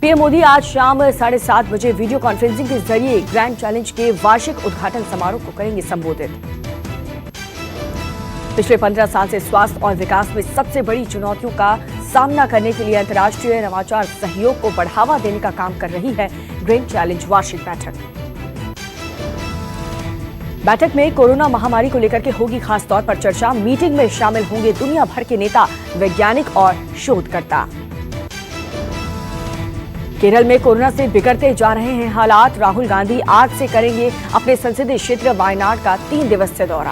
PM Modi आज शाम 7:30 बजे वीडियो कॉन्फ्रेंसिंग के जरिए ग्रैंड चैलेंज के वार्षिक उद्घाटन समारोह को करेंगे संबोधित। पिछले 15 साल से स्वास्थ्य और विकास में सबसे बड़ी चुनौतियों का सामना करने के लिए अंतर्राष्ट्रीय नवाचार सहयोग को बढ़ावा देने का काम कर रही है ग्रैंड चैलेंज वार्षिक बैठक। बैठक में कोरोना महामारी को लेकर के होगी खास तौर पर चर्चा। मीटिंग में शामिल होंगे दुनिया भर के नेता, वैज्ञानिक और शोधकर्ता। केरल में कोरोना से बिगड़ते जा रहे हैं हालात। राहुल गांधी आज से करेंगे अपने संसदीय क्षेत्र वायनाड का 3 दिवसीय दौरा।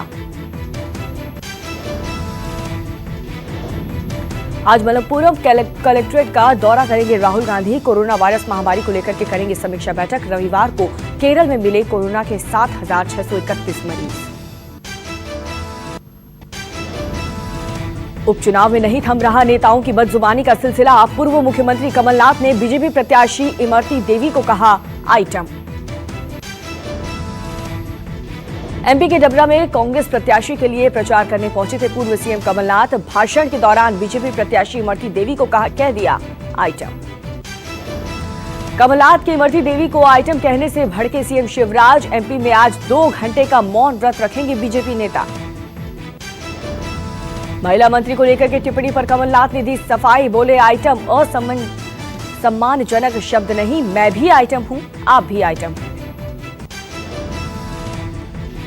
आज मलप्पुरम कलेक्ट्रेट का दौरा करेंगे राहुल गांधी। कोरोना वायरस महामारी को लेकर के करेंगे समीक्षा बैठक। रविवार को केरल में मिले कोरोना के 7,631 मरीज। उपचुनाव में नहीं थम रहा नेताओं की बदजुबानी का सिलसिला। पूर्व मुख्यमंत्री कमलनाथ ने बीजेपी प्रत्याशी इमरती देवी को कहा आइटम। एमपी के डबरा में कांग्रेस प्रत्याशी के लिए प्रचार करने पहुंचे थे पूर्व सीएम कमलनाथ। भाषण के दौरान बीजेपी प्रत्याशी इमरती देवी को कह दिया आइटम। कमलनाथ की इमरती देवी को आइटम कहने से भड़के सीएम शिवराज। एमपी में आज 2 घंटे का मौन व्रत रखेंगे बीजेपी नेता। महिला मंत्री को लेकर के टिप्पणी पर कमलनाथ ने दी सफाई। बोले आइटम सम्मानजनक शब्द नहीं, मैं भी आइटम हूं, आप भी आइटम हैं।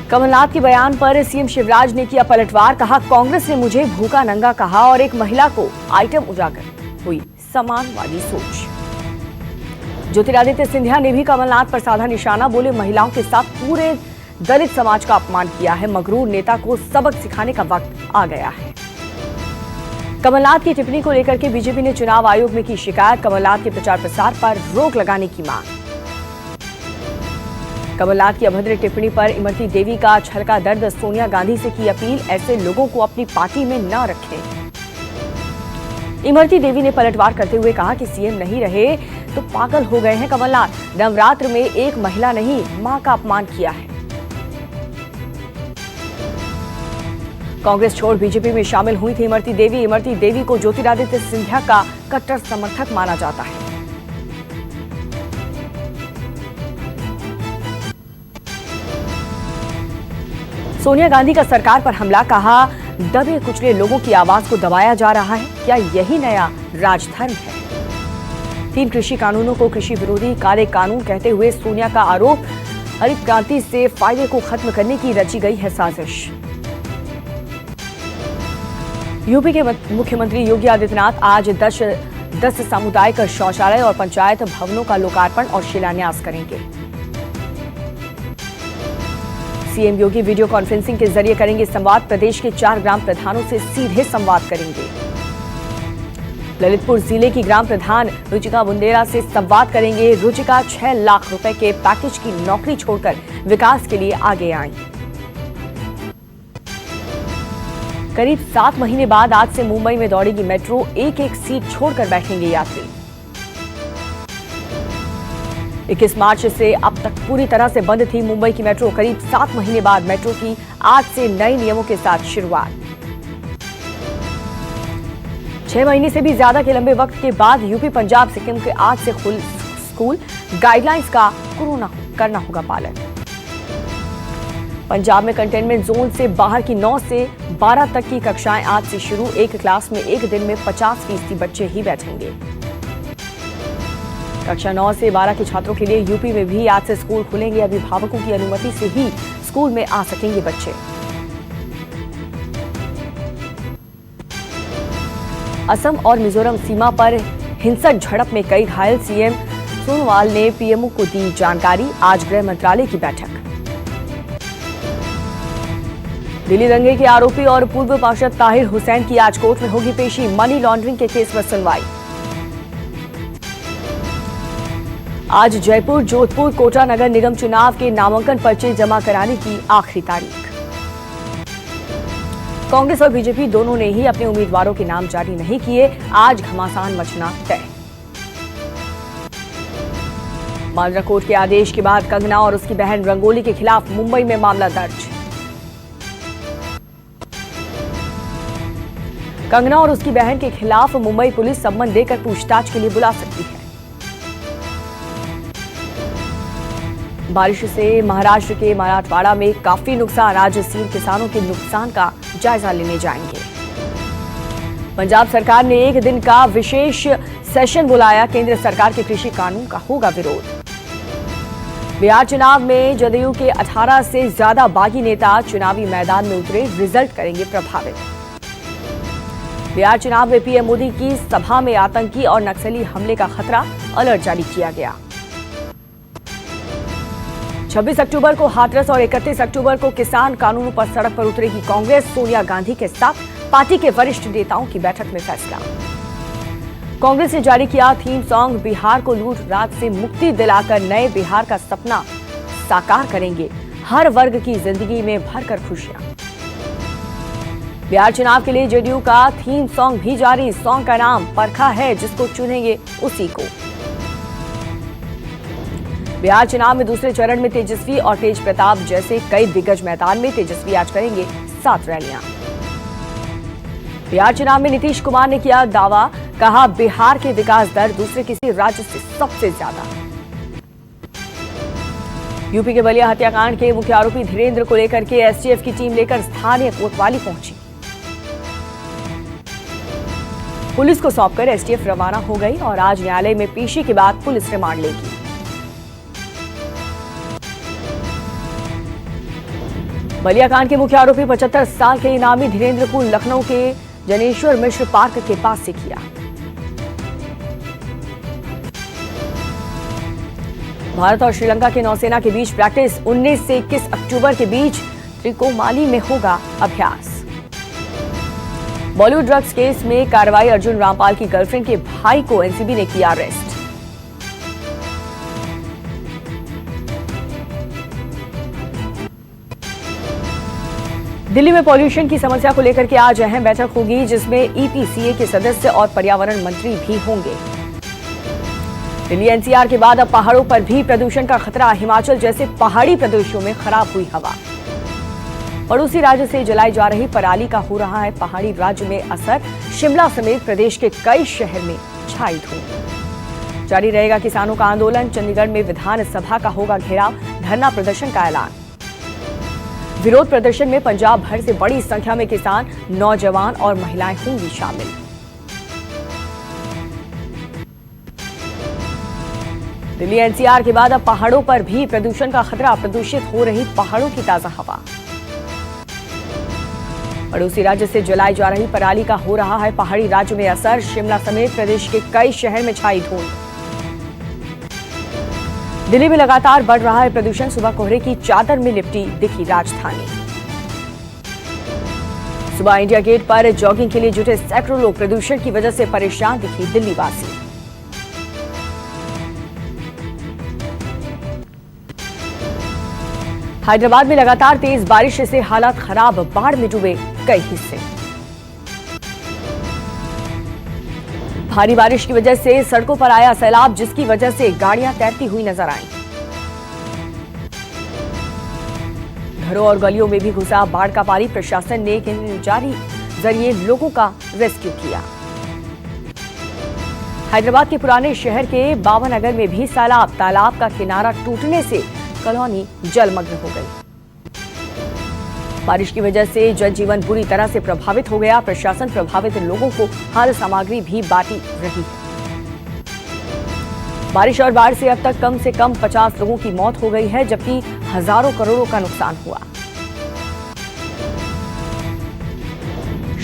कमलनाथ के बयान पर सीएम शिवराज ने किया पलटवार। कहा कांग्रेस ने मुझे भूखा नंगा कहा और एक महिला को आइटम उजागर। हुई समानवादी सोच। ज्योतिरादित्य सिंधिया ने भी कमलनाथ पर साधा निशाना। बोले महिलाओं के साथ पूरे दलित समाज का अपमान किया है। मगरूर नेता को सबक सिखाने का वक्त आ गया है। कमलनाथ की टिप्पणी को लेकर के बीजेपी ने चुनाव आयोग में की शिकायत। कमलनाथ के प्रचार प्रसार पर रोक लगाने की मांग। कमलनाथ की अभद्र टिप्पणी पर इमरती देवी का छलका दर्द। सोनिया गांधी से की अपील, ऐसे लोगों को अपनी पार्टी में न रखें। इमरती देवी ने पलटवार करते हुए कहा कि सीएम नहीं रहे तो पागल हो गए हैं कमलनाथ। नवरात्र में एक महिला नहीं, मां का अपमान किया है। कांग्रेस छोड़ बीजेपी में शामिल हुई थी इमरती देवी। इमरती देवी को ज्योतिरादित्य सिंधिया का कट्टर समर्थक माना जाता है। सोनिया गांधी का सरकार पर हमला। कहा दबे कुचले लोगों की आवाज को दबाया जा रहा है। क्या यही नया राजधर्म है? 3 कृषि कानूनों को कृषि विरोधी काले कानून कहते हुए सोनिया का आरोप। हरित क्रांति से फायदे को खत्म करने की रची गई है साजिश। यूपी के मुख्यमंत्री योगी आदित्यनाथ आज 10 सामुदायिक शौचालय और पंचायत भवनों का लोकार्पण और शिलान्यास करेंगे। सीएम योगी वीडियो कॉन्फ्रेंसिंग के जरिए करेंगे संवाद। प्रदेश के 4 ग्राम प्रधानों से सीधे संवाद करेंगे। ललितपुर जिले की ग्राम प्रधान रुचिका बुंदेला से संवाद करेंगे। रुचिका 6 लाख रुपए के पैकेज की नौकरी छोड़कर विकास के लिए आगे आई। करीब 7 महीने बाद आज से मुंबई में दौड़ेगी मेट्रो। एक सीट छोड़कर बैठेंगे यात्री। 21 मार्च से अब तक पूरी तरह से बंद थी मुंबई की मेट्रो। करीब 7 महीने बाद मेट्रो की आज से नए नियमों के साथ शुरुआत। 6 महीने से भी ज्यादा के लंबे वक्त के बाद यूपी, पंजाब, सिक्किम के आज से खुल स्कूल। गाइडलाइंस का करना होगा पालन। पंजाब में कंटेनमेंट जोन से बाहर की 9 से 12 तक की कक्षाएं आज से शुरू। एक क्लास में एक दिन में 50% बच्चे ही बैठेंगे। कक्षा 9 से 12 के छात्रों के लिए यूपी में भी आज से स्कूल खुलेंगे। अभिभावकों की अनुमति से ही स्कूल में आ सकेंगे बच्चे। असम और मिजोरम सीमा पर हिंसक झड़प में कई घायल। सीएम सोनोवाल ने पीएमओ को दी जानकारी। आज गृह मंत्रालय की बैठक। दिल्ली दंगे के आरोपी और पूर्व पार्षद ताहिर हुसैन की आज कोर्ट में होगी पेशी। मनी लॉन्ड्रिंग के केस पर सुनवाई। आज जयपुर, जोधपुर, कोटा नगर निगम चुनाव के नामांकन पर्चे जमा कराने की आखिरी तारीख। कांग्रेस और बीजेपी दोनों ने ही अपने उम्मीदवारों के नाम जारी नहीं किए। आज घमासान मचना तय। मांद्रा कोर्ट के आदेश के बाद कंगना और उसकी बहन रंगोली के खिलाफ मुंबई में मामला दर्ज। कंगना और उसकी बहन के खिलाफ मुंबई पुलिस सम्मन देकर पूछताछ के लिए बुला सकती है। बारिश से महाराष्ट्र के मराठवाड़ा में काफी नुकसान। आज सीएम किसानों के नुकसान का जायजा लेने जाएंगे। पंजाब सरकार ने एक दिन का विशेष सेशन बुलाया। केंद्र सरकार के कृषि कानून का होगा विरोध। बिहार चुनाव में जदयू के 18 से ज्यादा बागी नेता चुनावी मैदान में उतरे, रिजल्ट करेंगे प्रभावित। बिहार चुनाव में पीएम मोदी की सभा में आतंकी और नक्सली हमले का खतरा, अलर्ट जारी किया गया। 26 अक्टूबर को हाथरस और 31 अक्टूबर को किसान कानूनों पर सड़क पर उतरेगी कांग्रेस। सोनिया गांधी के साथ पार्टी के वरिष्ठ नेताओं की बैठक में फैसला। कांग्रेस ने जारी किया थीम सॉन्ग, बिहार को लूट राज से मुक्ति दिलाकर नए बिहार का सपना साकार करेंगे, हर वर्ग की जिंदगी में भरकर खुशियां। बिहार चुनाव के लिए जेडीयू का थीम सॉन्ग भी जारी। सॉन्ग का नाम परखा है, जिसको चुनेंगे उसी को। बिहार चुनाव में दूसरे चरण में तेजस्वी और तेज प्रताप जैसे कई दिग्गज मैदान में। तेजस्वी आज करेंगे 7 रैलियां। बिहार चुनाव में नीतीश कुमार ने किया दावा, कहा बिहार के विकास दर दूसरे किसी राज्य से सबसे ज्यादा। यूपी के बलिया हत्याकांड के मुख्य आरोपी धीरेन्द्र को लेकर के एसटीएफ की टीम लेकर स्थानीय कोतवाली पहुंची। पुलिस को सौंपकर एसटीएफ रवाना हो गई और आज न्यायालय में पेशी के बाद पुलिस रिमांड लेगी। बलिया कांड के मुख्य आरोपी 75 साल के इनामी धीरेन्द्र को लखनऊ के जनेश्वर मिश्र पार्क के पास से किया। भारत और श्रीलंका के नौसेना के बीच प्रैक्टिस। 19 से 21 अक्टूबर के बीच त्रिकोमाली में होगा अभ्यास। बॉलीवुड ड्रग्स केस में कार्रवाई। अर्जुन रामपाल की गर्लफ्रेंड के भाई को एनसीबी ने किया अरेस्ट। दिल्ली में पॉल्यूशन की समस्या को लेकर के आज अहम बैठक होगी, जिसमें ईपीसीए के सदस्य और पर्यावरण मंत्री भी होंगे। दिल्ली एनसीआर के बाद अब पहाड़ों पर भी प्रदूषण का खतरा। हिमाचल जैसे पहाड़ी प्रदेशों में खराब हुई हवा। पड़ोसी राज्य से जलाई जा रही पराली का हो रहा है पहाड़ी राज्य में असर। शिमला समेत प्रदेश के कई शहर में छाई धूम। जारी रहेगा किसानों का आंदोलन। चंडीगढ़ में विधानसभा का होगा घेराव, धरना प्रदर्शन का ऐलान। विरोध प्रदर्शन में पंजाब भर से बड़ी संख्या में किसान, नौजवान और महिलाएं होंगी शामिल। दिल्ली एनसीआर के बाद अब पहाड़ों पर भी प्रदूषण का खतरा। प्रदूषित हो रही पहाड़ों की ताजा हवा। पड़ोसी राज्य से जलाई जा रही पराली का हो रहा है पहाड़ी राज्य में असर। शिमला समेत प्रदेश के कई शहर में छाई धूम। दिल्ली में लगातार बढ़ रहा है प्रदूषण। सुबह कोहरे की चादर में लिपटी दिखी राजधानी। सुबह इंडिया गेट पर जॉगिंग के लिए जुटे सैकड़ों लोग। प्रदूषण की वजह से परेशान दिखी दिल्ली वासी। हैदराबाद में लगातार तेज बारिश से हालात खराब। बाढ़ में डूबे कई हिस्से। भारी बारिश की वजह से सड़कों पर आया सैलाब, जिसकी वजह से गाड़ियां तैरती हुई नजर आईं। घरों और गलियों में भी घुसा बाढ़ का पानी। प्रशासन ने जारी जरिए लोगों का रेस्क्यू किया। हैदराबाद के पुराने शहर के बाबानगर में भी सैलाब। तालाब का किनारा टूटने से कॉलोनी जलमग्न हो गई। बारिश की वजह से जनजीवन बुरी तरह से प्रभावित हो गया। प्रशासन प्रभावित लोगों को हर सामग्री भी बांटी रही है। बारिश और बाढ़ से अब तक कम से कम 50 लोगों की मौत हो गई है, जबकि हजारों करोड़ों का नुकसान हुआ।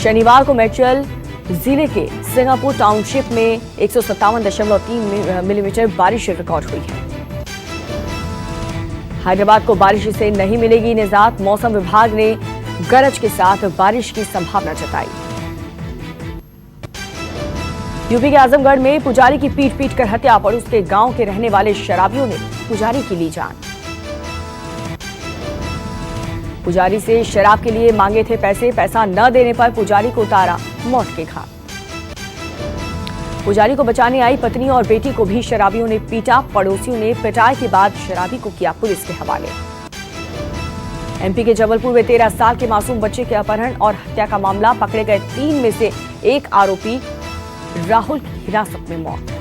शनिवार को मेचल जिले के सिंगापुर टाउनशिप में 157.3 मिलीमीटर बारिश रिकॉर्ड हुई है। हैदराबाद को बारिश से नहीं मिलेगी निजात। मौसम विभाग ने गरज के साथ बारिश की संभावना जताई। यूपी के आजमगढ़ में पुजारी की पीट कर हत्या। पड़ोस के गांव के रहने वाले शराबियों ने पुजारी की ली जान। पुजारी से शराब के लिए मांगे थे पैसे। पैसा न देने पर पुजारी को उतारा मौत के घाट। पुजारी को बचाने आई पत्नी और बेटी को भी शराबियों ने पीटा। पड़ोसियों ने पिटाई के बाद शराबी को किया पुलिस के हवाले। एमपी के जबलपुर में 13 साल के मासूम बच्चे के अपहरण और हत्या का मामला। पकड़े गए 3 में से एक आरोपी राहुल की हिरासत में मौत।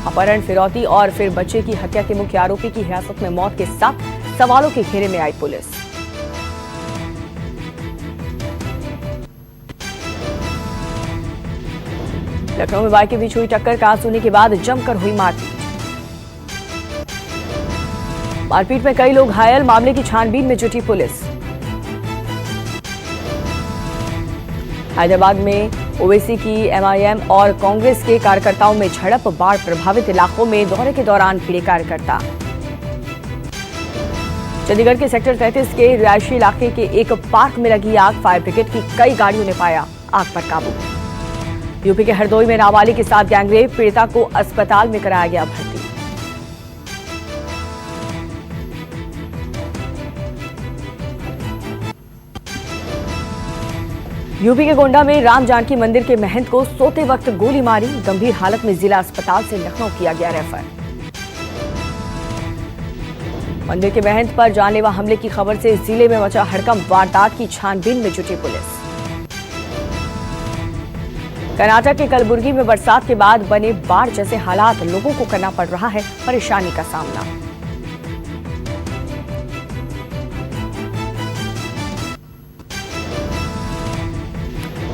अपहरण, फिरौती और फिर बच्चे की हत्या के मुख्य आरोपी की हिरासत में मौत के साथ सवालों के घेरे में आई पुलिस। लखनऊ में बाइक के बीच हुई टक्कर, कार होने के बाद जमकर हुई मारपीट। मारपीट में कई लोग घायल, मामले की छानबीन में जुटी पुलिस। हैदराबाद में ओवैसी की एमआईएम और कांग्रेस के कार्यकर्ताओं में झड़प, बाढ़ प्रभावित इलाकों में दौरे के दौरान भिड़े कार्यकर्ता। चंडीगढ़ के सेक्टर 33 के रिहायशी इलाके के एक पार्क में लगी आग, फायर ब्रिगेड की कई गाड़ियों ने पाया आग पर काबू। यूपी के हरदोई में नाबालिग के साथ गैंगरेप, पीड़िता को अस्पताल में कराया गया भर्ती। यूपी के गोंडा में राम जानकी मंदिर के महंत को सोते वक्त गोली मारी, गंभीर हालत में जिला अस्पताल से लखनऊ किया गया रेफर। मंदिर के महंत पर जानलेवा हमले की खबर से जिले में मचा हड़कंप, वारदात की छानबीन में जुटी पुलिस। कर्नाटक के कलबुर्गी में बरसात के बाद बने बाढ़ जैसे हालात, लोगों को करना पड़ रहा है परेशानी का सामना।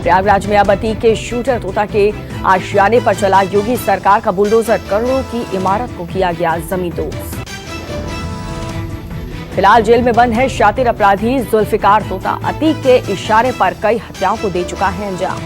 प्रयागराज में अब अतीक के शूटर तोता के आशियाने पर चला योगी सरकार का बुलडोजर, करोड़ों की इमारत को किया गया जमींदोज। फिलहाल जेल में बंद है शातिर अपराधी जुल्फिकार तोता, अतीक के इशारे पर कई हत्याओं को दे चुका है अंजाम।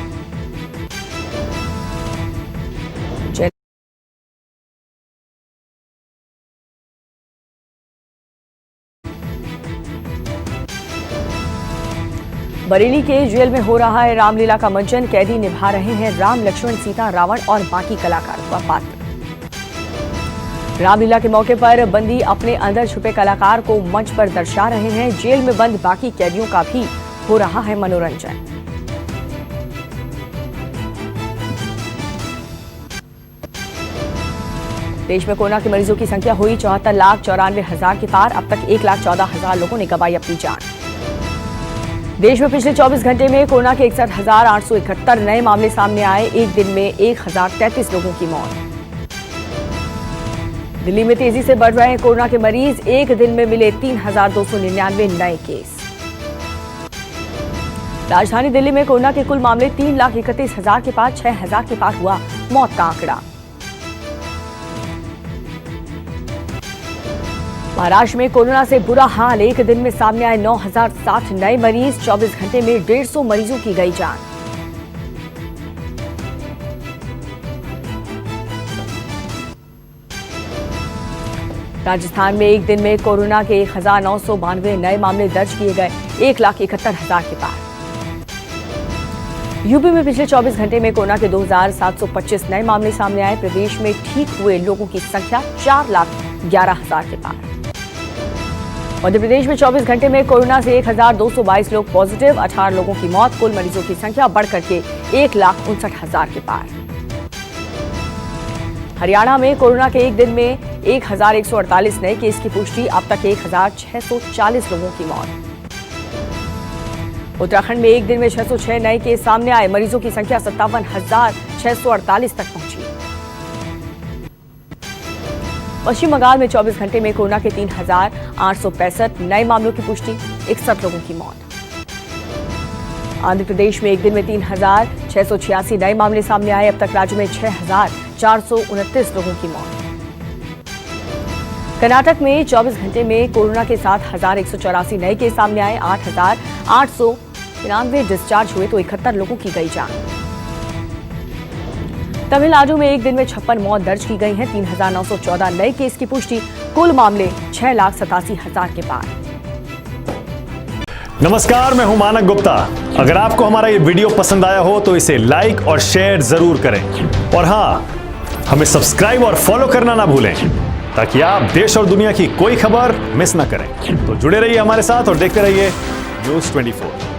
बरेली के जेल में हो रहा है रामलीला का मंचन, कैदी निभा रहे हैं राम, लक्ष्मण, सीता, रावण और बाकी कलाकारों का पात्र। रामलीला के मौके पर बंदी अपने अंदर छुपे कलाकार को मंच पर दर्शा रहे हैं। जेल में बंद बाकी कैदियों का भी हो रहा है मनोरंजन। देश में कोरोना के मरीजों की संख्या हुई 74,94,000 के पार, अब तक 1,14,000 लोगों ने गंवाई अपनी जान। देश में पिछले 24 घंटे में कोरोना के 61,871 नए मामले सामने आए, एक दिन में 1,033 लोगों की मौत। दिल्ली में तेजी से बढ़ रहे हैं कोरोना के मरीज, एक दिन में मिले 3,299 नए केस। राजधानी दिल्ली में कोरोना के कुल मामले 3,31,000 के पार, 6,000 के पार हुआ मौत का आंकड़ा। महाराष्ट्र में कोरोना से बुरा हाल, एक दिन में सामने आए 9,060 नए मरीज, 24 घंटे में 150 मरीजों की गई जान। राजस्थान में एक दिन में कोरोना के 1,992 नए मामले दर्ज किए गए, 1,71,000 के पार। यूपी में पिछले 24 घंटे में कोरोना के 2,725 नए मामले सामने आए, प्रदेश में ठीक हुए लोगों की संख्या 4,11,000 के पार। मध्य प्रदेश में 24 घंटे में कोरोना से 1,222 लोग पॉजिटिव, 18 लोगों की मौत, कुल मरीजों की संख्या बढ़कर के 1,59,000 के पार। हरियाणा में कोरोना के एक दिन में 1,148 नए केस की पुष्टि, अब तक 1,640 लोगों की मौत। उत्तराखंड में एक दिन में 606 नए केस सामने आए, मरीजों की संख्या 57,648 तक पहुंची। पश्चिम बंगाल में 24 घंटे में कोरोना के 3,865 नए मामलों की पुष्टि, 61 लोगों की मौत। आंध्र प्रदेश में एक दिन में 3,686 नए मामले सामने आए, अब तक राज्य में 6,429 लोगों की मौत। कर्नाटक में 24 घंटे में कोरोना के 7,184 नए केस सामने आए, 8,893 डिस्चार्ज हुए तो 71 लोगों की गई जान। तमिलनाडु में एक दिन में 56 मौत दर्ज की गई हैं, 3,914 नए केस की पुष्टि, कुल मामले 6,87,000 के पार। नमस्कार, मैं हूं मानक गुप्ता। अगर आपको हमारा ये वीडियो पसंद आया हो तो इसे लाइक और शेयर जरूर करें, और हाँ, हमें सब्सक्राइब और फॉलो करना ना भूलें ताकि आप देश और दुनिया की कोई खबर मिस ना करें। तो जुड़े रहिए हमारे साथ और देखते रहिए News 24।